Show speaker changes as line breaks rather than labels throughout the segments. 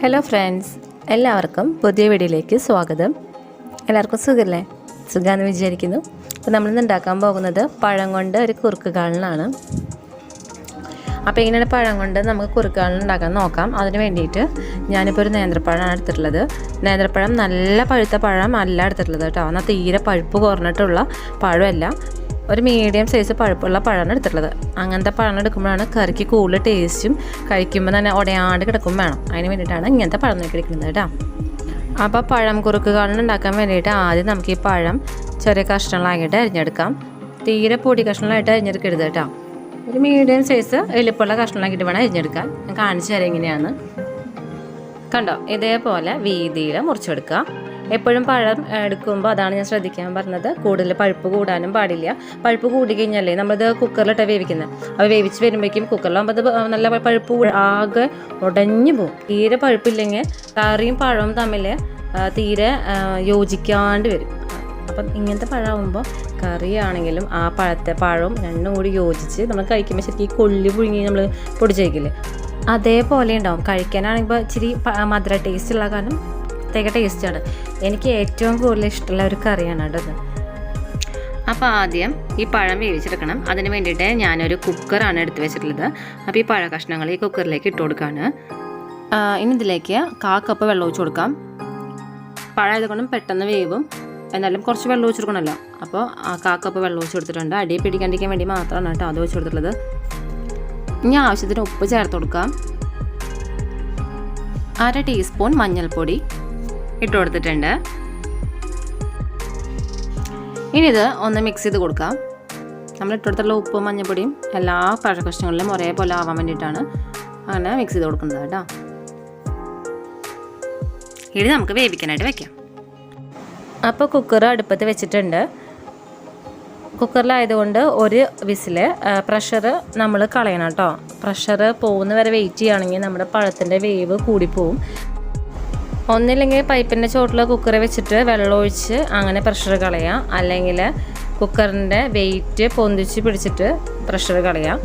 Hello friends, എല്ലാവർക്കും പുതിയ വീഡിയോയിലേക്ക് സ്വാഗതം. എല്ലാവർക്കും സുഖമല്ലേ? സുഖമാണെന്ന് വിചാരിക്കുന്നു. അപ്പോൾ നമ്മളിന്ന് ഉണ്ടാക്കാൻ പോകുന്നത് പഴം കൊണ്ട് ഒരു കുറുക്കുകാളനാണ്. അപ്പോൾ ഇങ്ങനെ പഴം കൊണ്ട് നമുക്ക് കുറുക്കുകാളൻ ഉണ്ടാക്കാൻ നോക്കാം. അതിന് വേണ്ടിയിട്ട് ഞാനിപ്പോൾ ഒരു നേന്ത്രപ്പഴമാണ് എടുത്തിട്ടുള്ളത്. നേന്ത്രപ്പഴം നല്ല പഴുത്ത പഴം അല്ല എടുത്തിട്ടുള്ളത് കേട്ടോ. എന്നാൽ തീരെ പഴുപ്പ് കുറഞ്ഞിട്ടുള്ള പഴമല്ല, ഒരു മീഡിയം സൈസ് പഴുപ്പുള്ള പഴമാണ് എടുത്തിട്ടുള്ളത്. അങ്ങനത്തെ പഴം എടുക്കുമ്പോഴാണ് കറിക്ക് കൂടുതൽ ടേസ്റ്റും, കഴിക്കുമ്പോൾ തന്നെ ഉടയാണ്ട് കിടക്കും വേണം. അതിന് വേണ്ടിയിട്ടാണ് ഇങ്ങനത്തെ പഴം നോക്കി എടുക്കുന്നത് കേട്ടോ. അപ്പോൾ പഴം കുറുക്കുകാളൻ ഉണ്ടാക്കാൻ വേണ്ടിയിട്ട് ആദ്യം നമുക്ക് ഈ പഴം ചെറിയ കഷ്ണങ്ങളായിട്ട് അരിഞ്ഞെടുക്കാം. തീരെ പൊടി കഷ്ണങ്ങളായിട്ട് അരിഞ്ഞെടുക്കരുത് കേട്ടോ. ഒരു മീഡിയം സൈസ് എളുപ്പമുള്ള കഷ്ണങ്ങളാക്കിയിട്ട് വേണം അരിഞ്ഞെടുക്കാൻ. ഞാൻ കാണിച്ചു തരാം എങ്ങനെയാണ്. കണ്ടോ, ഇതേപോലെ വീതിയിൽ മുറിച്ചെടുക്കുക. എപ്പോഴും പഴം എടുക്കുമ്പോൾ അതാണ് ഞാൻ ശ്രദ്ധിക്കാൻ പറഞ്ഞത്, കൂടുതൽ പഴുപ്പ് കൂടാനും പാടില്ല. പഴുപ്പ് കൂടി കഴിഞ്ഞാലേ നമ്മളിത് കുക്കറിലിട്ട് വേവിക്കുന്നത്, അപ്പോൾ വേവിച്ച് വരുമ്പോഴേക്കും കുക്കറിലാകുമ്പോൾ അത് നല്ല പഴുപ്പ് ആകെ ഉടഞ്ഞു പോകും. തീരെ പഴുപ്പില്ലെങ്കിൽ കറിയും പഴവും തമ്മിൽ തീരെ യോജിക്കാണ്ട് വരും. അപ്പം ഇങ്ങനത്തെ പഴമാകുമ്പോൾ കറിയാണെങ്കിലും ആ പഴവും രണ്ടും കൂടി യോജിച്ച് നമ്മൾ കഴിക്കുമ്പോൾ ശരിക്കും ഈ കൊള്ളി പുഴുങ്ങി നമ്മൾ പൊടിച്ചേക്കില്ലേ, അതേപോലെ ഉണ്ടാവും. കഴിക്കാനാണെങ്കിൽ ഇച്ചിരി മധുര ടേസ്റ്റ് ഉള്ള കാരണം പ്രത്യേക ടേസ്റ്റാണ്. എനിക്ക് ഏറ്റവും കൂടുതൽ ഇഷ്ടമുള്ള ഒരു കറിയാണ് കേട്ടത്. അപ്പോൾ ആദ്യം ഈ പഴം വേവിച്ചെടുക്കണം. അതിന് വേണ്ടിയിട്ട് ഞാനൊരു കുക്കറാണ് എടുത്ത് വെച്ചിട്ടുള്ളത്. അപ്പോൾ ഈ പഴ കഷ്ണങ്ങൾ ഈ കുക്കറിലേക്ക് ഇട്ട് കൊടുക്കുകയാണ്. ഇനി ഇതിലേക്ക് 1/4 കപ്പ് വെള്ളം ഒഴിച്ച് കൊടുക്കാം. പഴം ഇതുകൊണ്ടും പെട്ടെന്ന് വേവും, എന്നാലും കുറച്ച് വെള്ളം ഒഴിച്ച് കൊടുക്കണമല്ലോ. അപ്പോൾ 1/4 കപ്പ് വെള്ളം ഒഴിച്ച് കൊടുത്തിട്ടുണ്ട്. അടിയെ പിടിക്കാണ്ടിരിക്കാൻ വേണ്ടി മാത്രമാണ് കേട്ടോ അത് ഒഴിച്ച് കൊടുത്തിട്ടുള്ളത്. ഇനി ആവശ്യത്തിന് ഉപ്പ് ചേർത്ത് കൊടുക്കാം. 1/2 ടീസ്പൂൺ മഞ്ഞൾപ്പൊടി ഇട്ട് കൊടുത്തിട്ടുണ്ട്. ഇനി ഇത് ഒന്ന് മിക്സ് ചെയ്ത് കൊടുക്കാം. നമ്മൾ ഇട്ട് കൊടുത്തുള്ള ഉപ്പും മഞ്ഞൾപ്പൊടിയും എല്ലാ പഴക്കഷ്ണങ്ങളിലും ഒരേപോലെ ആവാൻ വേണ്ടിയിട്ടാണ് അങ്ങനെ മിക്സ് ചെയ്ത് കൊടുക്കുന്നത് കേട്ടോ. ഇനി നമുക്ക് വേവിക്കാനായിട്ട് വെക്കാം. അപ്പോൾ കുക്കർ അടുപ്പത്ത് വെച്ചിട്ടുണ്ട്. കുക്കറിലായതുകൊണ്ട് ഒരു വിസിൽ പ്രഷർ നമ്മൾ കളയണം കേട്ടോ. പ്രഷർ പോകുന്ന വരെ വെയിറ്റ് ചെയ്യുകയാണെങ്കിൽ നമ്മുടെ പഴത്തിൻ്റെ വേവ് കൂടിപ്പോവും. ഒന്നില്ലെങ്കിൽ പൈപ്പിൻ്റെ ചോട്ടിൽ കുക്കർ വെച്ചിട്ട് വെള്ളമൊഴിച്ച് അങ്ങനെ പ്രഷർ കളയാം, അല്ലെങ്കിൽ കുക്കറിൻ്റെ വെയിറ്റ് പൊന്തിച്ച് പിടിച്ചിട്ട് പ്രഷർ കളയാം.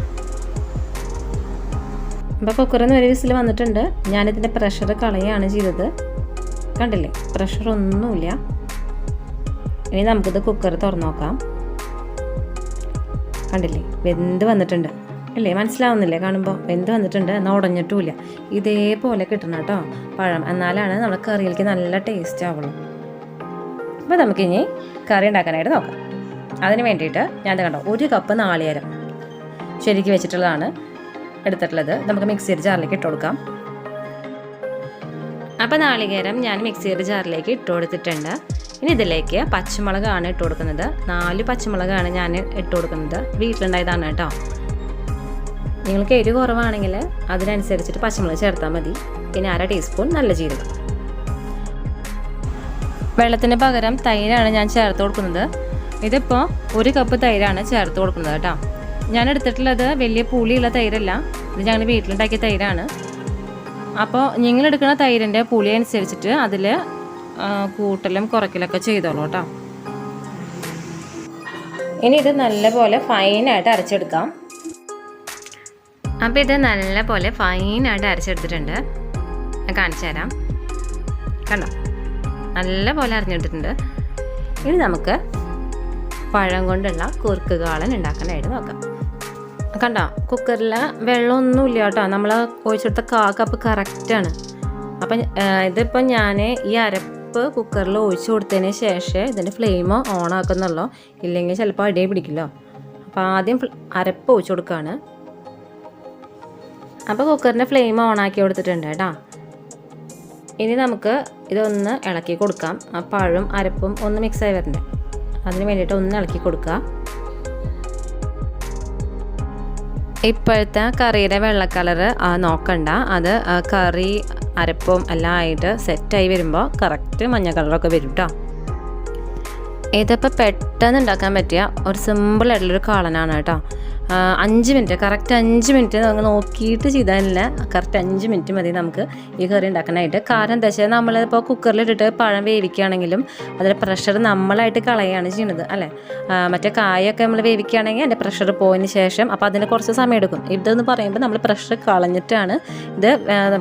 അപ്പോൾ കുക്കറിൽ നിന്ന് ഒരു വിസിൽ വന്നിട്ടുണ്ട്. ഞാനിതിൻ്റെ പ്രഷർ കളയുകയാണ് ചെയ്തത്. കണ്ടില്ലേ, പ്രഷറൊന്നുമില്ല. ഇനി നമുക്കിത് കുക്കർ തുറന്നു നോക്കാം. കണ്ടില്ലേ, വെന്ത് വന്നിട്ടുണ്ട് അല്ലേ? മനസ്സിലാവുന്നില്ലേ? കാണുമ്പോൾ വെന്ത് വന്നിട്ടുണ്ട്, എന്നാൽ ഉടഞ്ഞിട്ടുമില്ല. ഇതേപോലെ കിട്ടണം കേട്ടോ പഴം, എന്നാലാണ് നമ്മുടെ കറിയിലേക്ക് നല്ല ടേസ്റ്റ് ആവുള്ളൂ. അപ്പോൾ നമുക്കിനി കറി ഉണ്ടാക്കാനായിട്ട് നോക്കാം. അതിന് വേണ്ടിയിട്ട് ഞാൻ കണ്ടോ 1 കപ്പ് നാളികേരം ശരിക്ക് വെച്ചിട്ടുള്ളതാണ് എടുത്തിട്ടുള്ളത്. നമുക്ക് മിക്സിയുടെ ജാറിലേക്ക് ഇട്ട് കൊടുക്കാം. അപ്പോൾ നാളികേരം ഞാൻ മിക്സിയുടെ ജാറിലേക്ക് ഇട്ട് കൊടുത്തിട്ടുണ്ട്. ഇനി ഇതിലേക്ക് പച്ചമുളകാണ് ഇട്ട് കൊടുക്കുന്നത്. 4 പച്ചമുളകാണ് ഞാൻ ഇട്ട് കൊടുക്കുന്നത്. വീട്ടിലുണ്ടായതാണ് കേട്ടോ. നിങ്ങൾക്ക് എരിവ് കുറവാണെങ്കിൽ അതിനനുസരിച്ചിട്ട് പച്ചമുളക് ചേർത്താൽ മതി. പിന്നെ 1/2 ടീസ്പൂൺ നല്ല ജീരകം. വെള്ളത്തിന് പകരം തൈരാണ് ഞാൻ ചേർത്ത് കൊടുക്കുന്നത്. ഇതിപ്പോൾ 1 കപ്പ് തൈരാണ് ചേർത്ത് കൊടുക്കുന്നത് കേട്ടോ. ഞാൻ എടുത്തിട്ടുള്ളത് വലിയ പുളിയുള്ള തൈരല്ല, ഇത് ഞങ്ങൾ വീട്ടിലുണ്ടാക്കിയ തൈരാണ്. അപ്പോൾ നിങ്ങളെടുക്കുന്ന തൈരിൻ്റെ പുളി അനുസരിച്ചിട്ട് അതിൽ കൂട്ടലും കുറയ്ക്കലൊക്കെ ചെയ്തോളൂ കേട്ടോ. ഇനി ഇത് നല്ലപോലെ ഫൈനായിട്ട് അരച്ചെടുക്കാം. അപ്പോൾ ഇത് നല്ലപോലെ ഫൈനായിട്ട് അരച്ചെടുത്തിട്ടുണ്ട്. ഞാൻ കാണിച്ചു തരാം. കണ്ടോ, നല്ലപോലെ അരഞ്ഞെടുത്തിട്ടുണ്ട്. ഇനി നമുക്ക് പഴം കൊണ്ടുള്ള കുറുക്കുകാളൻ ഉണ്ടാക്കാനായിട്ട് നോക്കാം. കണ്ടോ, കുക്കറിൽ വെള്ളമൊന്നുമില്ല കേട്ടോ. നമ്മൾ ഒഴിച്ചെടുത്ത 1/4 കപ്പ് കറക്റ്റാണ്. അപ്പം ഇതിപ്പോൾ ഞാൻ ഈ അരപ്പ് കുക്കറിൽ ഒഴിച്ചു കൊടുത്തതിന് ശേഷം ഇതിൻ്റെ ഫ്ലെയിം ഓൺ ആക്കുന്നുള്ളൂ, ഇല്ലെങ്കിൽ ചിലപ്പോൾ അടിയെ പിടിക്കില്ലോ. അപ്പോൾ ആദ്യം അരപ്പ് ഒഴിച്ചു കൊടുക്കുകയാണ്. അപ്പോൾ കുക്കറിൻ്റെ ഫ്ലെയിം ഓണാക്കി കൊടുത്തിട്ടുണ്ട് കേട്ടോ. ഇനി നമുക്ക് ഇതൊന്ന് ഇളക്കി കൊടുക്കാം. ആ പഴവും അരപ്പും ഒന്ന് മിക്സായി വരണ്ടേ, അതിന് വേണ്ടിയിട്ട് ഒന്ന് ഇളക്കി കൊടുക്കുക. ഇപ്പോഴത്തെ കറിയുടെ വെള്ള കളർ നോക്കണ്ട, അത് കറി അരപ്പും എല്ലാം ആയിട്ട് സെറ്റായി വരുമ്പോൾ കറക്റ്റ് മഞ്ഞ കളറൊക്കെ വരും കേട്ടോ. ഇതിപ്പോൾ പെട്ടെന്ന് ഉണ്ടാക്കാൻ പറ്റിയ ഒരു സിമ്പിളായിട്ടുള്ളൊരു കാളനാണ് കേട്ടോ. 5 മിനിറ്റ്, കറക്റ്റ് 5 മിനിറ്റ് നമുക്ക് നോക്കിയിട്ട് ചെയ്താലില്ല, കറക്റ്റ് 5 മിനിറ്റ് മതി നമുക്ക് ഈ കറി ഉണ്ടാക്കാനായിട്ട്. കാരണം എന്താ വെച്ചാൽ നമ്മളിപ്പോൾ കുക്കറിലിട്ടിട്ട് പഴം വേവിക്കുകയാണെങ്കിലും അതിൻ്റെ പ്രഷർ നമ്മളായിട്ട് കളയുകയാണ് ചെയ്യുന്നത് അല്ലേ. മറ്റേ കായൊക്കെ നമ്മൾ വേവിക്കുകയാണെങ്കിൽ അതിൻ്റെ പ്രഷർ പോയതിന് ശേഷം അപ്പോൾ അതിന് കുറച്ച് സമയം എടുക്കും. ഇതെന്ന് പറയുമ്പോൾ നമ്മൾ പ്രഷർ കളഞ്ഞിട്ടാണ് ഇത്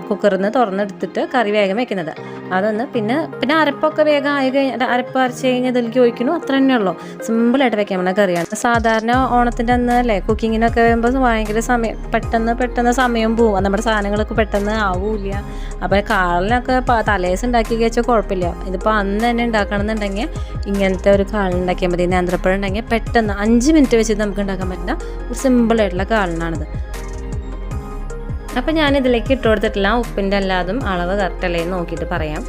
കുക്കറിൽ നിന്ന് തുറന്നെടുത്തിട്ട് കറി വേഗം വെക്കുന്നത്. അതൊന്ന് പിന്നെ അരപ്പൊക്കെ വേഗം ആയി കഴിഞ്ഞാൽ അരപ്പ് അരച്ച് കഴിഞ്ഞാൽ ഇതിലേക്ക് ഒഴിക്കുന്നു, അത്ര തന്നെ ഉള്ളൂ. സിമ്പിളായിട്ട് വെക്കാൻ പറ്റുന്ന കറിയാണ്. സാധാരണ ഓണത്തിൻ്റെ അന്ന് അല്ലേ കുക്കിങ്ങിനൊക്കെ വരുമ്പോൾ ഭയങ്കര സമയം പെട്ടെന്ന് സമയം പോവും, നമ്മുടെ സാധനങ്ങളൊക്കെ പെട്ടെന്ന് ആവൂല. അപ്പോൾ കാളിനൊക്കെ തലേദിവസം ഉണ്ടാക്കി കഴിച്ചാൽ കുഴപ്പമില്ല. ഇതിപ്പോൾ അന്ന് തന്നെ ഉണ്ടാക്കണമെന്നുണ്ടെങ്കിൽ ഇങ്ങനത്തെ ഒരു കാളിനുണ്ടാക്കിയാൽ മതി. നേന്ത്രപ്പഴം ഉണ്ടെങ്കിൽ പെട്ടെന്ന് 5 മിനിറ്റ് വെച്ച് നമുക്ക് ഉണ്ടാക്കാൻ പറ്റുന്ന ഒരു സിമ്പിളായിട്ടുള്ള കാളിനാണിത്. അപ്പോൾ ഞാനിതിലേക്ക് ഇട്ട് കൊടുത്തിട്ടില്ല. ഉപ്പിൻ്റെ എല്ലാതും അളവ് കറക്റ്റല്ലേ നോക്കിയിട്ട് പറയാം.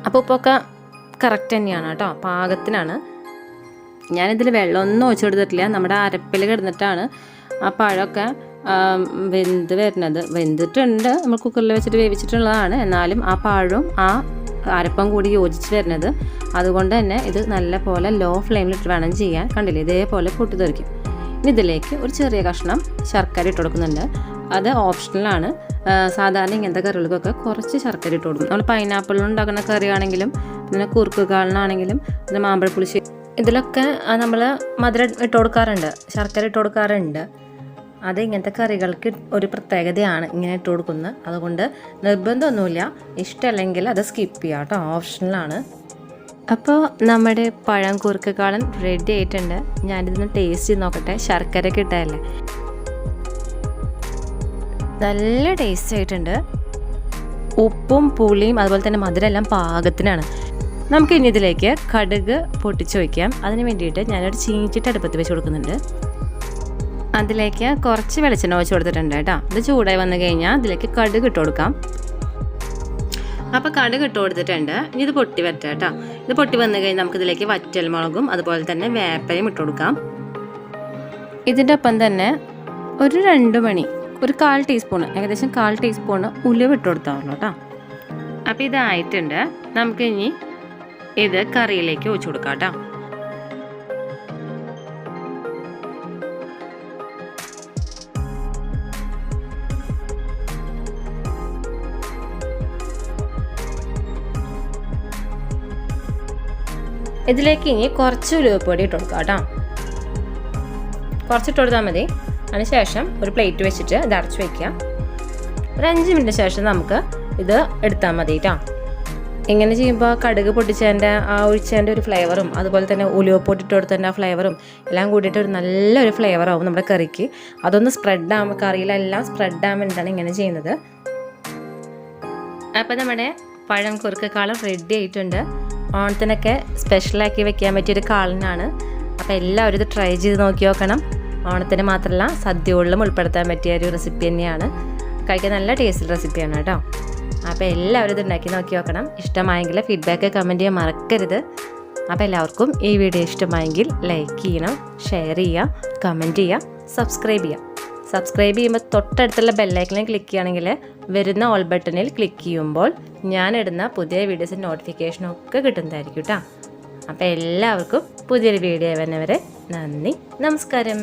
അപ്പോൾ ഉപ്പൊക്കെ കറക്റ്റ് തന്നെയാണ് കേട്ടോ, പാകത്തിനാണ്. ഞാനിതിൽ വെള്ളമൊന്നും ഒഴിച്ചു കൊടുത്തിട്ടില്ല. നമ്മുടെ അരപ്പിൽ കിടന്നിട്ടാണ് ആ പഴമൊക്കെ വെന്തിട്ടുണ്ട്. നമ്മൾ കുക്കറിൽ വെച്ചിട്ട് വേവിച്ചിട്ടുള്ളതാണ്. എന്നാലും ആ പഴവും ആ അരപ്പം കൂടി യോജിച്ച് വരുന്നത്. അതുകൊണ്ട് തന്നെ ഇത് നല്ല പോലെ ലോ ഫ്ലെയിമിലിട്ട് വേണം ചെയ്യാൻ. കണ്ടില്ലേ, ഇതേപോലെ പൊട്ടിത്തെറിക്കും. ഇനി ഇതിലേക്ക് ഒരു ചെറിയ കഷ്ണം ശർക്കര ഇട്ട് കൊടുക്കുന്നുണ്ട്. അത് ഓപ്ഷണലാണ്. സാധാരണ ഇങ്ങനത്തെ കറികൾക്കൊക്കെ കുറച്ച് ശർക്കര ഇട്ട് കൊടുക്കും. നമ്മൾ പൈനാപ്പിളിൽ ഉണ്ടാക്കുന്ന കറിയാണെങ്കിലും പിന്നെ കുറുക്ക് കാളിനാണെങ്കിലും പിന്നെ മാമ്പഴപ്പുളിശ്ശേരി ഇതിലൊക്കെ നമ്മൾ മധുരം ഇട്ട് കൊടുക്കാറുണ്ട്, ശർക്കര ഇട്ട് കൊടുക്കാറുണ്ട്. അത് ഇങ്ങനത്തെ കറികൾക്ക് ഒരു പ്രത്യേകതയാണ് ഇങ്ങനെ ഇട്ട് കൊടുക്കുന്നത്. അതുകൊണ്ട് നിർബന്ധമൊന്നുമില്ല, ഇഷ്ടമല്ലെങ്കിൽ അത് സ്കിപ്പ് ചെയ്യാം കേട്ടോ, ഓപ്ഷണലാണ്. അപ്പോൾ നമ്മുടെ പഴം കുറുക്കക്കാളൻ റെഡി ആയിട്ടുണ്ട്. ഞാനിതൊന്ന് ടേസ്റ്റ് ചെയ്ത് നോക്കട്ടെ. ശർക്കരയൊക്കെ ഇട്ടതല്ലേ, നല്ല ടേസ്റ്റ് ആയിട്ടുണ്ട്. ഉപ്പും പുളിയും അതുപോലെ തന്നെ മധുരം എല്ലാം പാകത്തിനാണ്. നമുക്ക് ഇനി ഇതിലേക്ക് കടുക് പൊട്ടിച്ച് വയ്ക്കാം. അതിന് വേണ്ടിയിട്ട് ഞാനൊരു ചീനിച്ചിട്ട് അടുപ്പത്ത് വെച്ച് കൊടുക്കുന്നുണ്ട്. അതിലേക്ക് കുറച്ച് വെളിച്ചെണ്ണ ഒഴിച്ച് കൊടുത്തിട്ടുണ്ട് കേട്ടോ. ഇത് ചൂടായി വന്നു കഴിഞ്ഞാൽ ഇതിലേക്ക് കടുക് ഇട്ട് കൊടുക്കാം. അപ്പോൾ കടുക് ഇട്ട് കൊടുത്തിട്ടുണ്ട്. ഇനി ഇത് പൊട്ടി വരട്ടെ കേട്ടോ. ഇത് പൊട്ടി വന്നു കഴിഞ്ഞാൽ നമുക്കിതിലേക്ക് വറ്റൽമുളകും അതുപോലെ തന്നെ വേപ്പയും ഇട്ട് കൊടുക്കാം. ഇതിൻ്റെ ഒപ്പം തന്നെ ഒരു 2 മണി, ഒരു 1/4 ടീസ്പൂണ്, ഏകദേശം 1/4 ടീസ്പൂണ് ഉലുവ ഇട്ട് കൊടുത്താവുള്ളൂ കേട്ടോ. അപ്പോൾ ഇതായിട്ടുണ്ട്. നമുക്കിനി ഇത് കറിയിലേക്ക് ഒഴിച്ചു കൊടുക്കാം കേട്ടോ. ഇതിലേക്ക് ഇനി കുറച്ച് ഉലുവപ്പൊടി ഇട്ട് കൊടുക്കാം കേട്ടോ. കുറച്ചിട്ട് കൊടുത്താൽ മതി. അതിനുശേഷം ഒരു പ്ലേറ്റ് വെച്ചിട്ട് ഇത് അടച്ചു വയ്ക്കുക. ഒരു 5 മിനിറ്റ് ശേഷം നമുക്ക് ഇത് എടുത്താൽ മതി കേട്ടോ. ഇങ്ങനെ ചെയ്യുമ്പോൾ കടുക് പൊട്ടിച്ചതിൻ്റെ ആ ഒഴിച്ചതിൻ്റെ ഒരു ഫ്ലേവറും അതുപോലെ തന്നെ ഉലുവപ്പൊടി ഇട്ട് കൊടുത്തതിൻ്റെ ആ ഫ്ലേവറും എല്ലാം കൂടിയിട്ട് ഒരു നല്ലൊരു ഫ്ലേവറാവും നമ്മുടെ കറിക്ക്. അതൊന്ന് സ്പ്രെഡ് ആകുമ്പോൾ കറിയിലെല്ലാം സ്പ്രെഡ് ആകാൻ വേണ്ടിയിട്ടാണ് ഇങ്ങനെ ചെയ്യുന്നത്. അപ്പോൾ നമ്മുടെ പഴം കുറുക്കക്കാളം റെഡി ആയിട്ടുണ്ട്. ഓണത്തിനൊക്കെ സ്പെഷ്യലാക്കി വെക്കാൻ പറ്റിയൊരു കാളനാണ്. അപ്പോൾ എല്ലാവരും ഇത് ട്രൈ ചെയ്ത് നോക്കി നോക്കണം. ഓണത്തിന് മാത്രമല്ല സദ്യകളിലും ഉൾപ്പെടുത്താൻ പറ്റിയ ഒരു റെസിപ്പി തന്നെയാണ്. കഴിക്കാൻ നല്ല ടേസ്റ്റുള്ള റെസിപ്പിയാണ് കേട്ടോ. അപ്പോൾ എല്ലാവരും ഇത് ഉണ്ടാക്കി നോക്കി നോക്കണം. ഇഷ്ടമായെങ്കിൽ ഫീഡ്ബാക്ക് കമൻറ്റ് ചെയ്യാൻ മറക്കരുത്. അപ്പോൾ എല്ലാവർക്കും ഈ വീഡിയോ ഇഷ്ടമായെങ്കിൽ ലൈക്ക് ചെയ്യണം, ഷെയർ ചെയ്യുക, കമൻറ്റ് ചെയ്യുക, സബ്സ്ക്രൈബ് ചെയ്യുക. സബ്സ്ക്രൈബ് ചെയ്യുമ്പോൾ തൊട്ടടുത്തുള്ള ബെല്ലൈക്കണിൽ ക്ലിക്ക് ചെയ്യുകയാണെങ്കിൽ വരുന്ന ഓൾ ബട്ടണിൽ ക്ലിക്ക് ചെയ്യുമ്പോൾ ഞാനിടുന്ന പുതിയ വീഡിയോസിൻ്റെ നോട്ടിഫിക്കേഷനൊക്കെ കിട്ടുന്നതായിരിക്കും കേട്ടോ. അപ്പോൾ എല്ലാവർക്കും പുതിയൊരു വീഡിയോ വരുന്നവരെ നന്ദി, നമസ്കാരം.